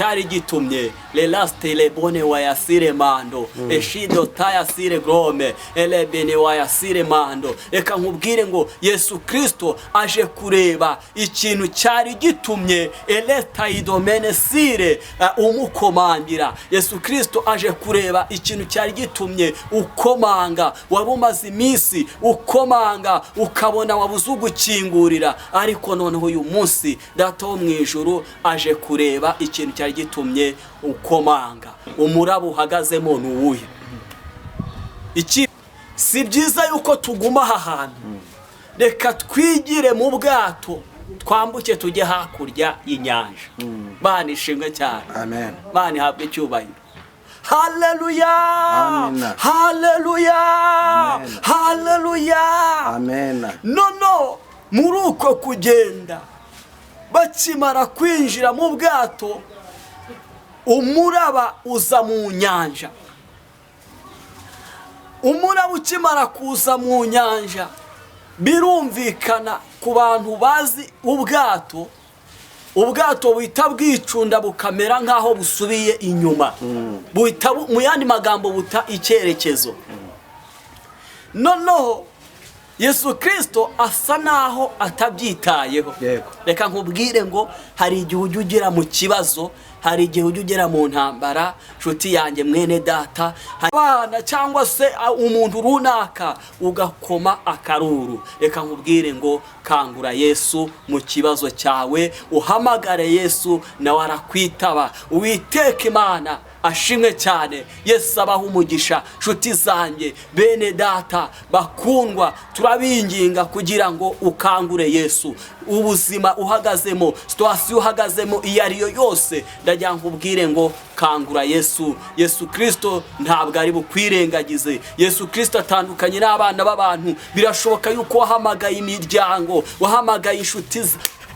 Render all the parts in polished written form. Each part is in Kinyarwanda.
cyari gitumye lelaste lebone wayasire mando eshido tayasire grome elebene wayasire mando. Reka nkubwire ngo Yesu Kristo aje kureba ikintu cyari gitumye eleta idomene sire umukomandira. Yesu Kristo aje kureba ikintu cyari gitumye ukomanga, wabumaze iminsi ukomanga ukabona wabuze ugukingurira, ariko noneho uyu munsi data wo mu ijuru aje kureba ikintu cyari gitumye ukomanga. Umuraba uhagazemo nuwuhe? Iki si byiza yuko tuguma aha hantu, reka twigire mu bwato twambuke tujye hakurya y'inyanja. Bana ishimwe cyane, amen. Bana habwe cyubahiro. Haleluya, amen. Haleluya, amen. Haleluya, amen. Nono muri uko kugenda bakimara kwinjira mu bwato, umuraba uza mu nyanja. Umuraba ukimara kuza mu nyanja, birumvikana ku bantu bazi ubwato buhita bwicunda bukamera nk'aho busubiye inyuma, buhita mu yandi magambo buta icyerekezo. Noneho Yesu Kristo asa naho atabyitayeho. Reka nkubwire ngo hari igihe ujya ugera mu kibazo, hari igihe ujya ugera mu ntambara, nshuti yanjye mwene data, abana cyangwa se umuntu runaka ugakoma akaruru. Reka nkubwire ngo kangura Yesu mu kibazo cyawe, uhamagare Yesu nawe arakwitaba. Uwiteka Imana ashimwe cyane. Yesu abaho umugisha. Nshuti zanjye, bene data bakundwa, turabinginga kugira ngo ukangure Yesu. Ubuzima uhagazemo, situasiyo uhagazemo iyo ariyo yose, ndagira nkubwire ngo kangura Yesu. Yesu Kristo ntabwo ari bukwirengagize. Yesu Kristo atandukanye n'abana b'abantu. Birashoboka yuko wahamagaye imiryango, wahamagaye inshuti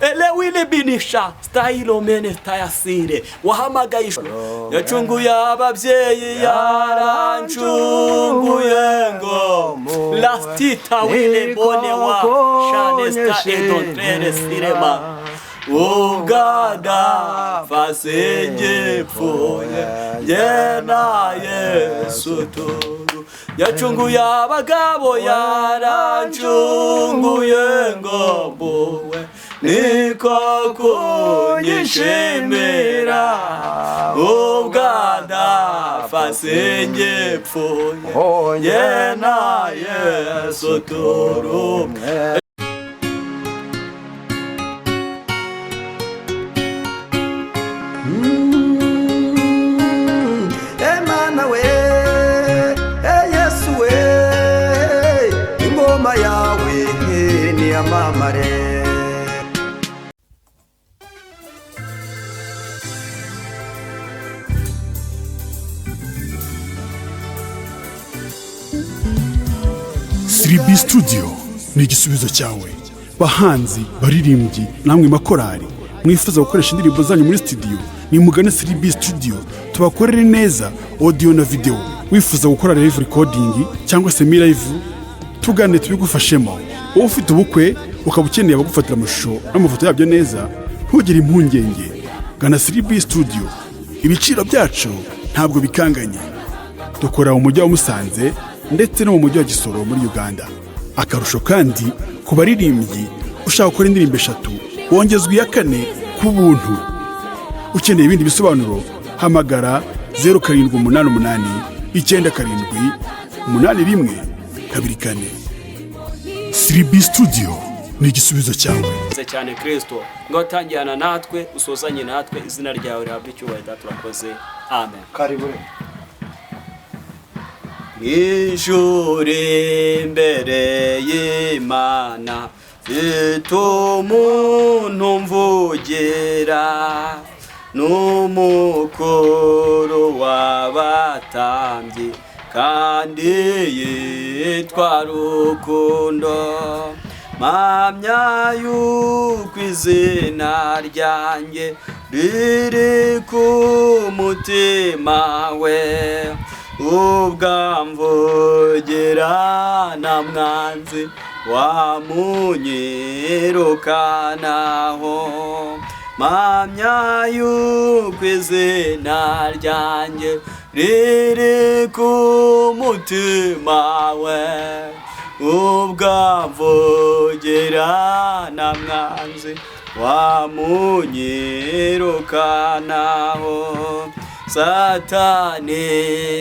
elewile binisha style mene tayasire, wahamagaye yacunguye ababyeyi yarancunguye ngo lastita wile bone wa shanesta edontrere sirema ugada fasenge pfoye yena Yesu turu. Yacunguye abagabo yarancunguye ngo mbowe niko kunyishimira ubwada fasenge pfoye yena Yesu turu. Emana we, Yesu we, ingoma yawe ni amamare. Siribi Studio ni igisubizo cyawe. Bahanzi, baririmbyi, namwe makorari mwifuza gukoresha indirimbo zanyu muri studio, ni mugane Siribi Studio tubakorere neza audio na video. Wifuza gukora live recording cyangwa se live, tugane tubigufashemo. Wowe ufite ubukwe ukaba ukeneye abagufatira amashusho n'amafoto yabyo neza, ntugire impungenge, gana Siribi Studio. Ibiciro byacu ntabwo bikanganye. Dukora mu mujyi wa Musanze ndetse no mu mujyi wa Gisoro muri Uganda. Akarusho kandi ku baririmbyi ushaka gukora indirimbo 3 wongezwa iya 4 ku buntu. Ukeneye ibindi bisobanuro hamagara 0788 978124. Siribi Studio ni igisubizo cyawe. Cyane Kristo ngo tangirana natwe usozanye natwe, izina ryawe rihabwe icyubahiro. Turakoze, amen. Karibu. Ijuri mbere y'Imana itumuntu mvugira, n'umukuru w'abatambyi kandi yitwa Rukundo. Mpamya yuko izina ryanjye riri ku mutima we, ubwamvugira na mwanzi wamunyirukanaho. mpamya yuko izina ryanjye riri ku mutima we, ubwamvugira na mwanzi wamunyirukanaho. Satani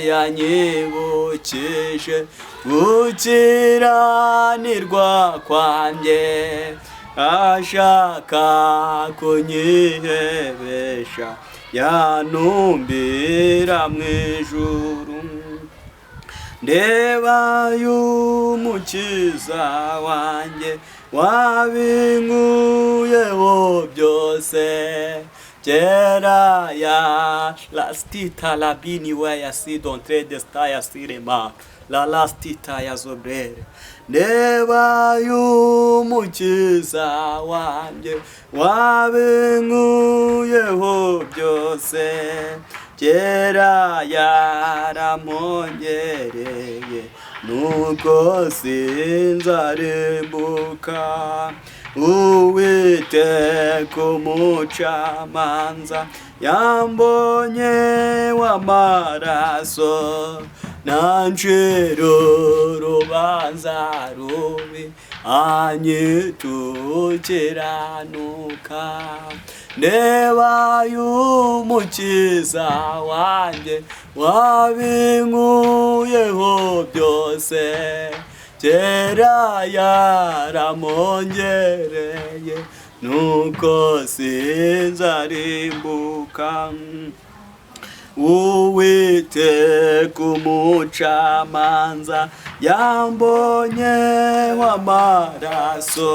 yanyibukije gukiranirwa kwanjye, ashaka kunyihebesha yanumbira mu ijuru. Ndeba y'umukiza wanjye wabinkuyeho byose, kera ya lastita labini we yasidontre desta yasirema la lastita ya zobrere. Ndeba y'umukiza wanjye wabinkuyeho byose, kera yaramongereye nuko sinzarimbuka. Uwiteka umucamanza yambonye w'amaraso, nancira urubanza rubi anyitukiranuka. Ndeba y'umukiza wanjye wabinkuyeho byose, kera yaramongereye nuko sinzarimbuka. Uwiteka umucamanza yambonye w'amaraso,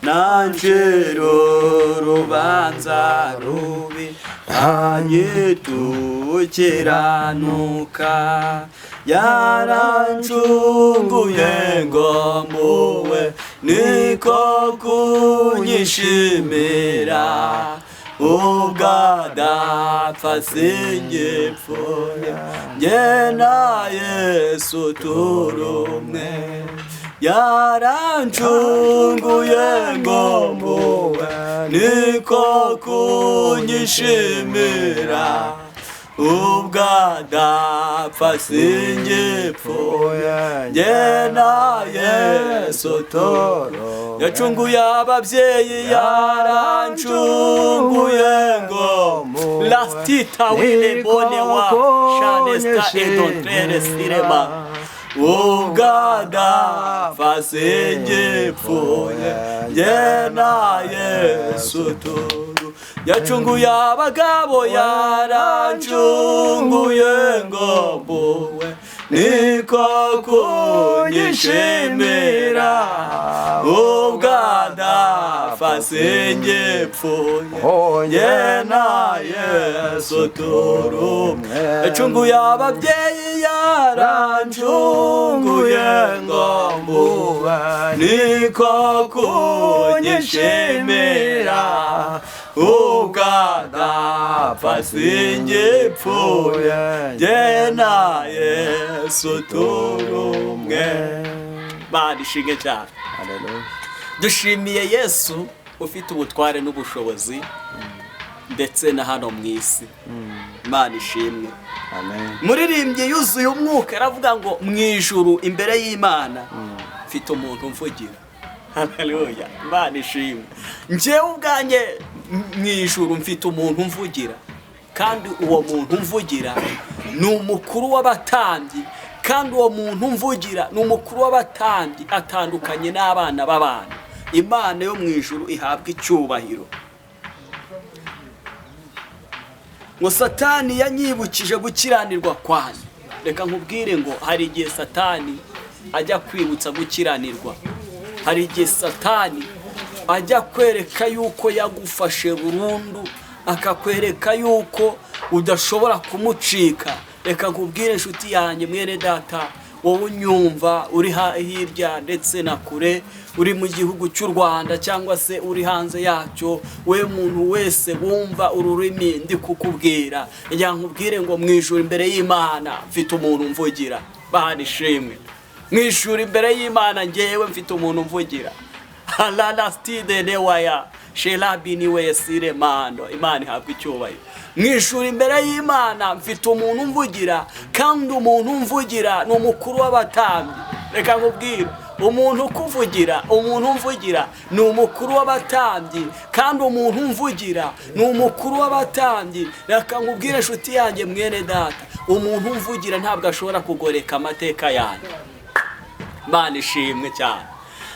nancira urubanza rubi anyitukiranuka. Yarancunguye ngo mpuwe niko kunyishimira, ubwadapfa singipfuye njye na Yesu turumwe. Yarancunguye ngo mpuwe niko kunyishimira, ubwadapfa singipfuye njye na Yesu turumwe. Yacunguye ababyeyi, yarancunguye ngo lastita wile bone wa shanesta edontrere sirema, ubwadapfa singipfuye njye na Yesu turumwe. Yacunguye abagabo, yarancunguye ngo mpuwe niko kunyishimira, ubwadapfa singipfuye njye na Yesu turumwe. Yacunguye ababyeyi, yarancunguye ngo mpuwe niko kunyishimira, ubwadapfa singipfuye njye na Yesu turumwe. Bana ishimwe cyane. Dushimiye Yesu ufite ubutware n'ubushobozi ndetse na hano mu isi. Imana ishimwe. Muririmbyi yuzuye umwuka aravuga ngo mu ijuru imbere y'Imana mfite umuntu mvugira. Haleluya. Imana ishimwe. Njyewe ubwanjye mu ijuru mfite umuntu mvugira, kandi uwo muntu mvugira ni umukuru w'abatambyi, kandi uwo muntu mvugira ni umukuru w'abatambyi atandukanye n'abana b'abantu. Imana yo mu ijuru ihabwa icyubahiro. Ngo Satani yanyibukije gukiranirwa kwanjye. Reka nkubwire ngo hari igihe Satani ajya kwibutsa gukiranirwa, hari igihe Satani ajya kwereka yuko yagufashe burundu, akakwereka yuko udashobora kumucika. Reka nkubwire inshuti yanjye, mwene data, wowe unyumva uri hirya ndetse na kure, uri mu gihugu cy'u Rwanda cyangwa se uri hanze yacyo, we muntu wese wumva ururimi ndi kukubwira, njya nkubwire ngo mwishura imbere y'Imana mfite umuntu mvugira. Bana ishimwe. Mwishura imbere y'Imana njyewe mfite umuntu mvugira. halala stide newaya shelabi niwe yesire mando. Imana ihabwa icyubahiro. Mwishura imbere y'Imana mfite umuntu umvugira, kandi umuntu umvugira ni umukuru w'abatambyi. Reka nkubwire, umuntu ukuvugira, umuntu umvugira ni umukuru w'abatambyi, kandi umuntu umvugira ni umukuru w'abatambyi. Reka nkubwire inshuti yanjye mwene data, umuntu umvugira ntabwo ashobora kugoreka amateka yanjye. Imana ishimwe cyane.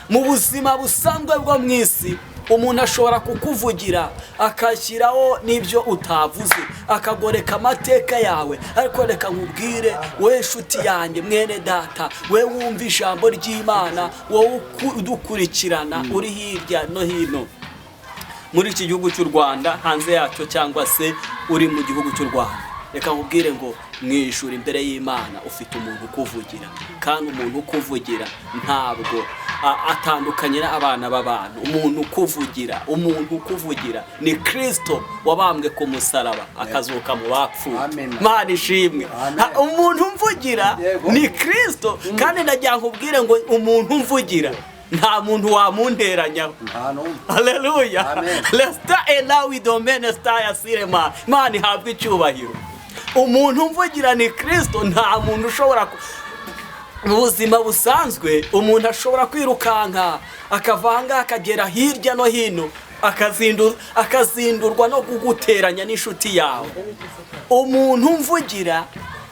Mu buzima busanzwe bwo mu isi, umuntu ashobora kukuvugira akashyiraho n'ibyo utavuze, akagoreka amateka yawe. Ariko reka nkubwire we nshuti yanjye mwene data, we wumva ijambo ry'Imana, wowe udukurikirana uri hirya no hino muri iki gihugu cy'u Rwanda, hanze yacyo, cyangwa se uri mu gihugu cy'u Rwanda, reka nkubwire ngo mwishura imbere y'Imana ufite umuntu ukuvugira, kandi umuntu ukuvugira ntabwo atandukanye n'abana b'abantu. Umuntu ukuvugira ni Kristo wabambwe ku musaraba akazuka mu bapfuye. Imana ishimwe. Umuntu umvugira ni Kristo, kandi ndagira nkubwire ngo umuntu umvugira nta muntu wamunteranyaho. Haleluya. Lesta elawi domene sta yasirema. Imana ihabwa icyubahiro. Umuntu umvugira ni Kristo. Nta muntu ushobora mu buzima busanzwe, umuntu ashobora kwirukanka akavanga akagera hirya no hino, akazindurwa no kuguteranya n'inshuti yawe. Umuntu umvugira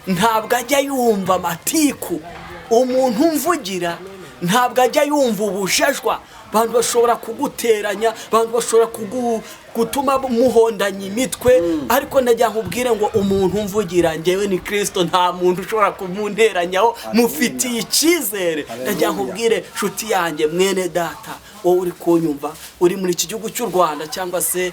ntabwo ajya yumva amatiku. Umuntu umvugira ntabwo ajya yumva ubujajwa. Abantu bashobora kuguteranya, abantu bashobora gutuma muhondanya imitwe, ariko ndajya nkubwire ngo umuntu umvugira njyewe ni Kristo. Nta muntu ushobora kumunteranyaho, mufitiye icyizere. Ndajya nkubwire nshuti yanjye mwene data, wowe uri kunyumva, uri muri iki gihugu cy'u Rwanda cyangwa se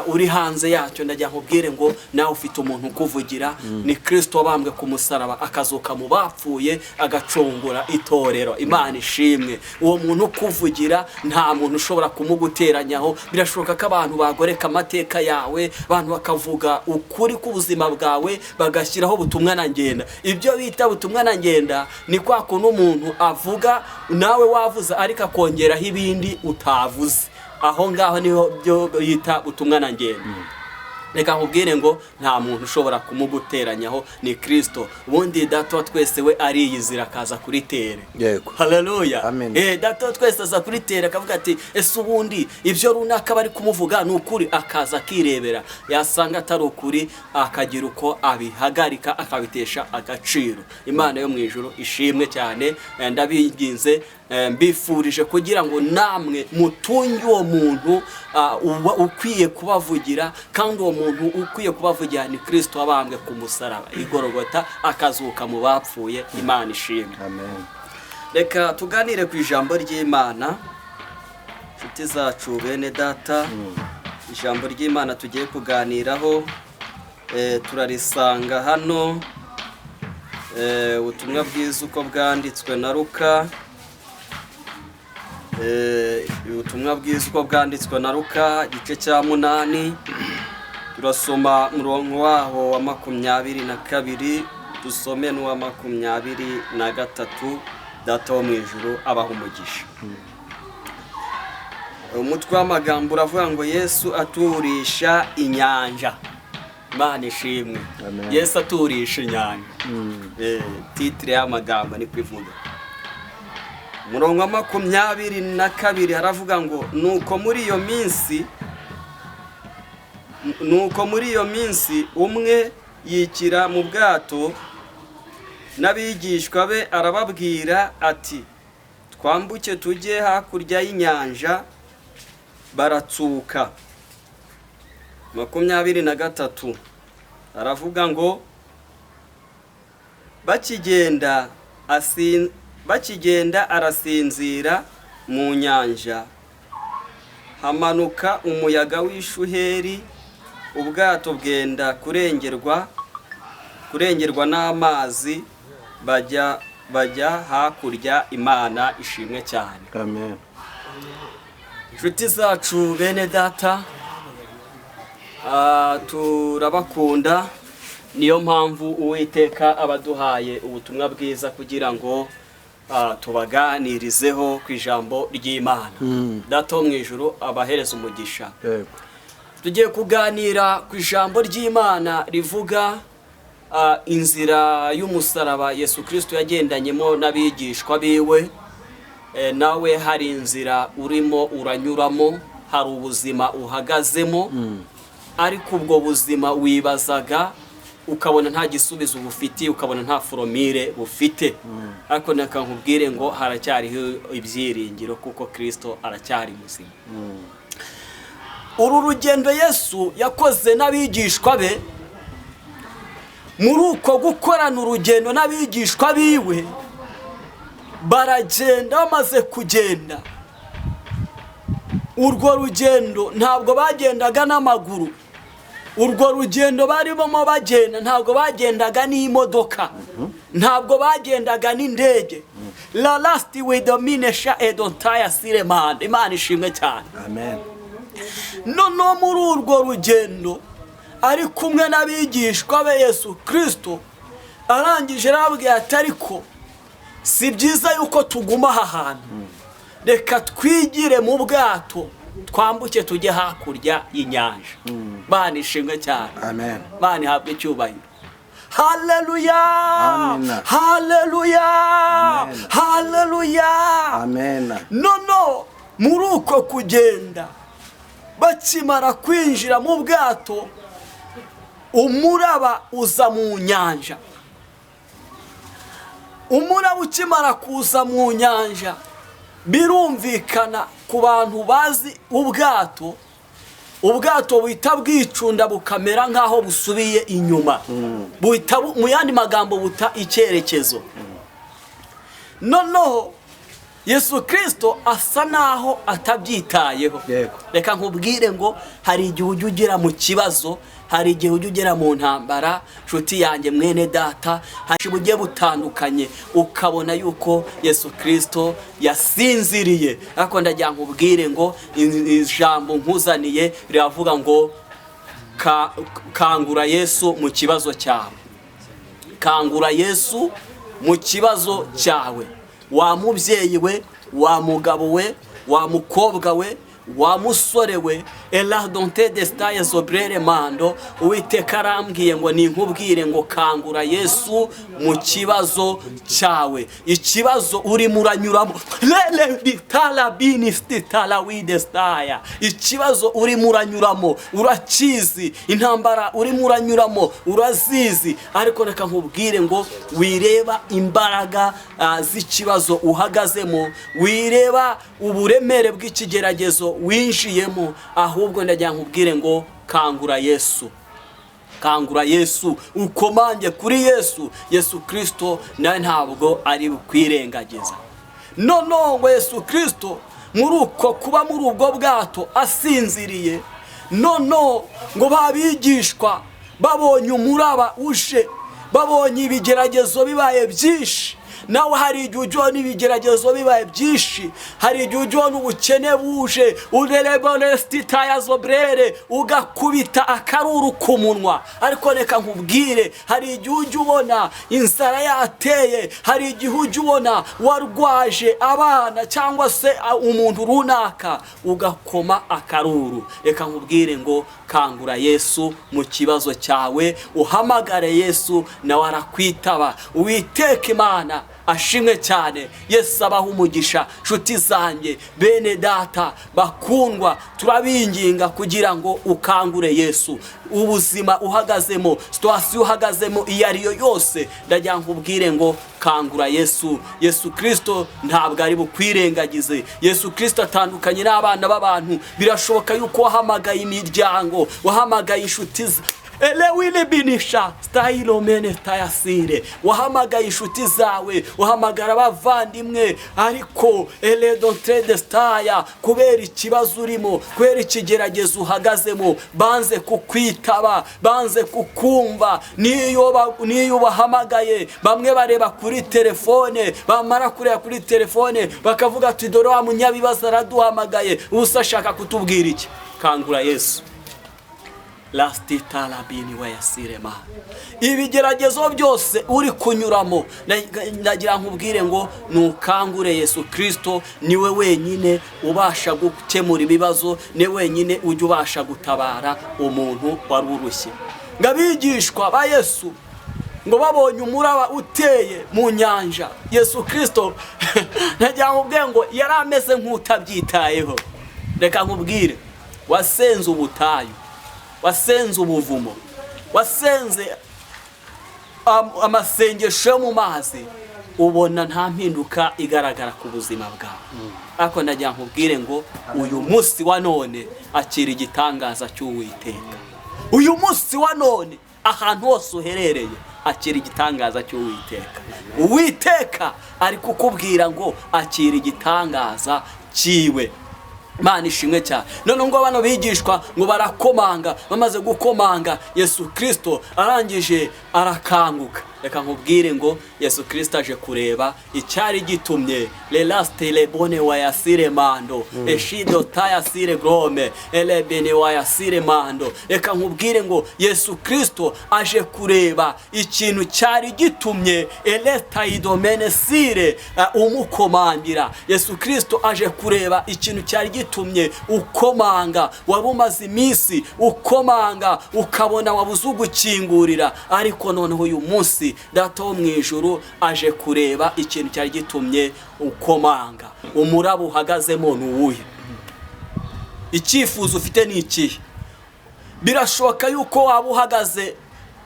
uri hanze yacyo, ndajya nkubwire ngo nawe ufite umuntu ukuvugira. Ni Kristo wabambwe ku musaraba akazuka mu bapfuye agacungura itorero. Imana ishimwe. Uwo muntu ukuvugira nta muntu ushobora kumuguteranyaho. Birashoboka ko abantu bagoreka amateka yawe, abantu bakavuga ukuri k'ubuzima bwawe, bagashyiraho butumwa na ngenda. Ibyo bita butumwa na ngenda ni kwa kuntu umuntu avuga nawe wavuze ariko akongeraho ibindi utavuze. Aho ngaho niho byo yita butumwa na ngenda. Reka nkubwire ngo nta muntu ushobora kumuguteranyaho, ni Kristo. Ubundi data wa twese we ariyizira akaza kuri tere. Yego. Haleluya. Amen. Data wa twese aza kuri tere akavuga ati ese ubundi ibyo runaka bari kumuvuga ni ukuri, akaza akirebera, yasanga atari ukuri akagira uko abihagarika akabitesha agaciro. Imana yo mu ijuru ishimwe cyane. Ndabinginze mbifurije kugira ngo namwe mutunge uwo muntu ukwiye kubavugira, kandi uwo muntu ukwiye kubavugira ni Kristo wabambwe ku musaraba igorogota akazuka mu bapfuye. Imana ishimwe. Amen. Reka tuganire ku ijambo ry'Imana, nshuti zacu bene data. Ijambo ry'Imana tugiye kuganiraho turarisanga hano, ubutumwa bwiza uko bwanditswe na Luka. Ubutumwa bwiza uko bwanditswe na Luka igice cya 8, turasoma umurongo waho wa 22, dusome n'uwa 23. Data wo mu ijuru abaha umugisha. Umutwe w'amagambo uravuga ngo Yesu aturisha inyanja. Imana ishimwe. Yesu aturisha inyanja. Titre y'amagambo ni kwivuga. Umurongo wa 22 haravuga ngo nuko muri iyo minsi umwe yikira mu bwato n'abigishwa be, arababwira ati twambuke tujye hakurya y'inyanja. Baratsuka. 23 aravuga ngo bakigenda arasinzira mu nyanja, hamanuka umuyaga w'ishuheri, ubwato bwenda kurengerwa n'amazi, bajya hakurya. Imana ishimwe cyane. Amen. Inshuti zacu bene data, turabakunda. Niyo mpamvu Uwiteka abaduhaye ubutumwa bwiza kugira ngo tubaganirizeho ku ijambo ry'Imana. Data wo mu ijuru abahereza umugisha. Tugiye kuganira ku ijambo ry'Imana rivuga inzira y'umusaraba Yesu Kristo yagendanyemo n'abigishwa biwe. Nawe hari inzira urimo uranyuramo, hari ubuzima uhagazemo, ariko ubwo buzima wibazaga ukabona nta gisubizo bufite, ukabona nta foromire bufite. Ariko nakankubwire ngo haracyariho ibyiringiro kuko Kristo aracyari muzima. Uru rugendo Yesu yakoze n'abigishwa be, muri uko gukorana urugendo n'abigishwa biwe, baragenda. Bamaze kugenda urwo rugendo, ntabwo bagendaga n'amaguru. Urwo rugendo barimo bagenda ntabwo bagendaga n'imodoka, ntabwo bagendaga n'indege. La last with the minesha edontaya sireman. Imana ishimwe cyane. Amen. Noneho muri urwo rugendo ari kumwe n'abigishwa be, Yesu Kristo arangije arababwira ati ariko si byiza yuko tuguma aha hantu, reka twigire mu bwato twambuke tujye hakurya y'inyanja. Imana ishimwe cyane. Amen. Imana ihabwe icyubahiro. Haleluya. Amen. Haleluya. Amen. Haleluya. Amen. Nono muri uko kugenda, bakimara kwinjira mu bwato, umuraba uza mu nyanja. Umuraba ukimara kuza mu nyanja, birumvikana ku bantu bazi ubwato, ubwato buhita bwicunda bukamera nk'aho busubiye inyuma. Buhita mu yandi magambo buta icyerekezo. Noneho Yesu Kristo asa naho atabyitayeho. Reka nkubwire ngo hari igihe ujya ugera mu kibazo, hari igihe ujya ugera mu ntambara, nshuti yanjye mwene data, hari ubugiye butandukanye ukabona yuko Yesu Kristo yasinziriye. Ariko ndagira nkubwire ngo ijambo nkuzaniye riravuga ngo kangura Yesu mu kibazo cyawe. Kangura Yesu mu kibazo cyawe. Wa mubyeyi we, wa mugabo we, wa mukobwa we, wa musore we, elardonte destaye zobrere mando. Uwiteka arambwiye ngo ninkubwire ngo kangura Yesu mu kibazo cyawe. Ikibazo urimo uranyuramo, lele bitala binistitala widestaya. Ikibazo urimo uranyuramo urakizi, intambara urimo uranyuramo urazizi, ariko reka nkubwire ngo wireba imbaraga z'ikibazo uhagazemo, wireba uburemere bw'ikigeragezo winjiyemo, ahubwo ndagira nkubwire ngo kangura Yesu. Kangura Yesu, ukomange kuri Yesu. Yesu Kristo nawe ntabwo ari bukwirengagiza. Noneho ngo Yesu Kristo muri uko kuba muri ubwo bwato asinziriye, noneho ngo babigishwa babonye umuraba uje, babonye ibigeragezo bibaye byinshi. Nawe hari igihe ujya n'ibigeragezo bibaye byinshi, hari igihe ujya n'ubukene buje, urerebolestitaya zobrere, ugakubita akaruru ku munwa. Ariko reka nkubwire, hari igihe ujya ubona inzara yateye, hari igihe ujya ubona warwaje abana cyangwa se umuntu runaka, ugakoma akaruru. Reka nkubwire ngo kangura Yesu mu kibazo cyawe, uhamagare Yesu nawe arakwitaba. Uwiteka Imana ashimwe cyane. Yesu abaho umugisha. Nshuti zanjye, bene data bakundwa, turabinginga kugira ngo ukangure Yesu. Ubuzima uhagazemo, situasiyo uhagazemo iyo ariyo yose, ndagira nkubwire ngo kangura Yesu. Yesu Kristo ntabwo ari bukwirengagize. Yesu Kristo atandukanye n'abana b'abantu. Birashoboka yuko wahamagaye imiryango, wahamagaye inshuti elewile binisha stayilo mene tayasire, wahamagaye inshuti zawe, wahamagara abavandimwe, ariko eledontre de staya kubera ikibazo urimo, kubera ikigeragezo uhagazemo, banze kukwitaba, banze kukumva. Niyo bahamagaye, bamwe bareba kuri telefone, bamara kureba kuri telefone bakavuga ati dore wa munyabibazo araduhamagaye, ubusa ashaka kutubwira iki? Kangura Yesu. lasititalabini wa yasirema. Ibigeragezo byose uri kunyuramo, ndagira nkubwire ngo nukangure Yesu Kristo, niwe wenyine ubasha gukemura ibibazo, ni wenyine ujya ubasha gutabara umuntu wari urushye. Ngabigishwa ba Yesu ngo babonye umuraba uteye mu nyanja, Yesu Kristo ndagira nkubwire ngo yari ameze nk'utabyitayeho. Reka nkubwire, wasenze ubutayu, wasenze ubuvumo, wasenze amasengesho yo mu mazi, ubona nta mpinduka igaragara ku buzima bwawe. Ariko ndagira nkubwire ngo uyu munsi wa none akira igitangaza cy'Uwiteka. Uyu munsi wa none ahantu hose uherereye akira igitangaza cy'Uwiteka. Uwiteka ari kukubwira ngo akira igitangaza cyiwe. Mana ishimwe cyane. None ngo bano bigishwa ngo barakomanga, bamaze gukomanga Yesu Kristo arangije arakanguka. Reka nkubwire ngo Yesu Kristo aje kureba icyari gitumye lelaste lebone wa yasire mando eshido tayasire grome elebene wa yasire mando. Reka nkubwire ngo Yesu Kristo aje kureba ikintu cyari gitumye eleta idomene sire umukomandira. Yesu Kristo aje kureba ikintu cyari gitumye ukomanga, wabumaze iminsi ukomanga ukabona wabuze ugukingurira, ariko noneho uyu munsi Data wo mu ijuru aje kureba ikintu cyari gitumye ukomanga. Umuraba uhagazemo ni uwuhe? Icyifuzo ufite ni ikihe? Birashoboka yuko waba uhagaze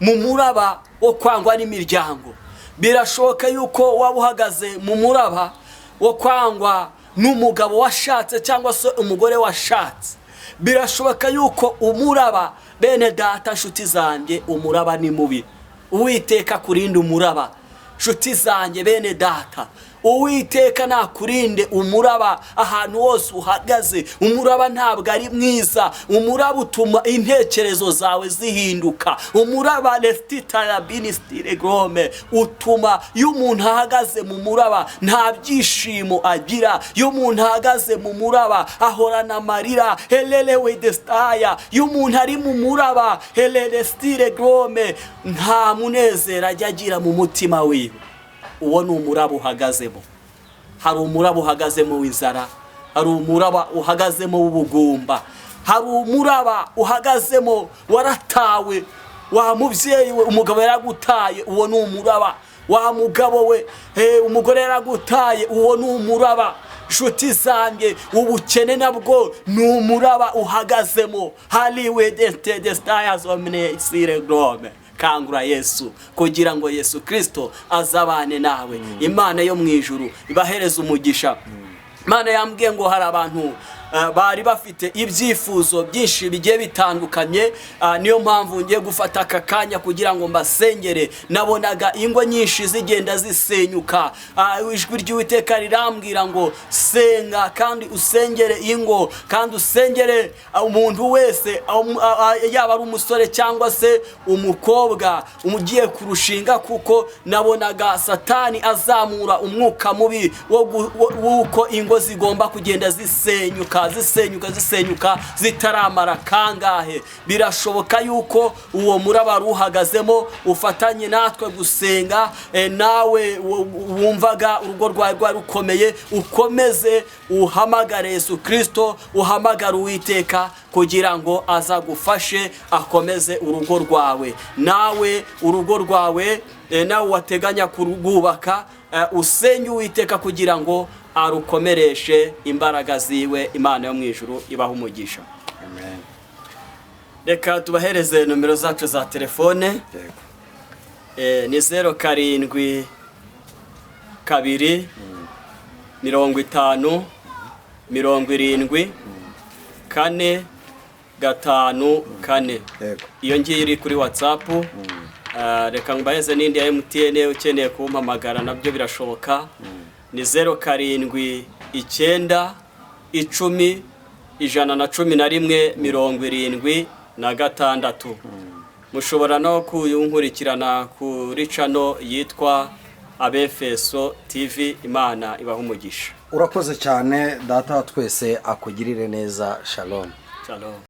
mu muraba wo kwangwa n'imiryango, birashoboka yuko waba uhagaze mu muraba wo kwangwa n'umugabo washatse cyangwa se umugore washatse, birashoboka yuko umuraba, bene data nshuti zanjye, umuraba ni mubi. Uwiteka kurinde umuraba, nshuti zanjye bene data. Uwiteka nakurinde umuraba ahantu hose uhagaze. Umuraba ntabwo ari mwiza, umuraba utuma intekerezo zawe zihinduka. Umuraba lestitarabinistire grome utuma iyo umuntu ahagaze mu muraba nta byishimo agira. Iyo umuntu ahagaze mu muraba ahorana amarira. Helelewe destaya, iyo umuntu ari mu muraba helelestire grome nta munezero ajya agira mu mutima wiwe. Uwo ni umuraba uhagazemo. Hari umuraba uhagazemo w'inzara, hari umuraba uhagazemo w'ubugumba, hari umuraba uhagazemo waratawe. Wa mubyeyi we, umugabo yaragutaye, uwo ni umuraba. Wa mugabo we, umugore yaragutaye, uwo ni umuraba. Nshuti zanjye, ubukene nabwo ni umuraba uhagazemo. Haliwe destaya zomne sire grome. Kangura Yesu kugira ngo Yesu Kristo azabane nawe. Imana yo mu ijuru ibahereza umugisha. Imana yambwiye ngo hari abantu bari bafite ibyifuzo byinshi bigiye bitandukanye, niyo mpamvu ngiye gufata aka kanya kugira ngo mbasengere. Nabonaga ingo nyinshi zigenda zisenyuka. Ijwi ry'Uwiteka rirambwira ngo senga kandi usengere ingo, kandi usengere umuntu wese, yaba ari umusore cyangwa se umukobwa ugiye kurushinga, kuko nabonaga Satani azamura umwuka mubi w'uko ingo zigomba kugenda zisenyuka zitaramara kangahe. Birashoboka yuko uwo muraba ruhagazemo ufatanye natwe gusenga. Nawe wumvaga urugo rwawe rwari rukomeye, ukomeze uhamagare Yesu Kristo, uhamagare Uwiteka kugira ngo azagufashe akomeze urugo rwawe. Nawe urugo rwawe nawe wateganya kurwubaka, usenge Uwiteka kugira ngo arukomereshe imbaraga ziwe. Imana yo mu ijuru ibaha umugisha. Amen. Reka tubahereze nomero zacu za telefone. Ni 07 2 50 70 4 5 4. Iyo ngiye iri kuri WhatsApp. Reka ngubaheze n'indi ya MTN ukeneye kumpamagara nabyo birashoboka. Ni 07 9 10 111 76. Mushobora no kuyunkurikirana kuri channel yitwa Abefeso TV. Imana ibaha umugisha. Urakoze cyane data, twese akugirire neza. Shalom. Shalom.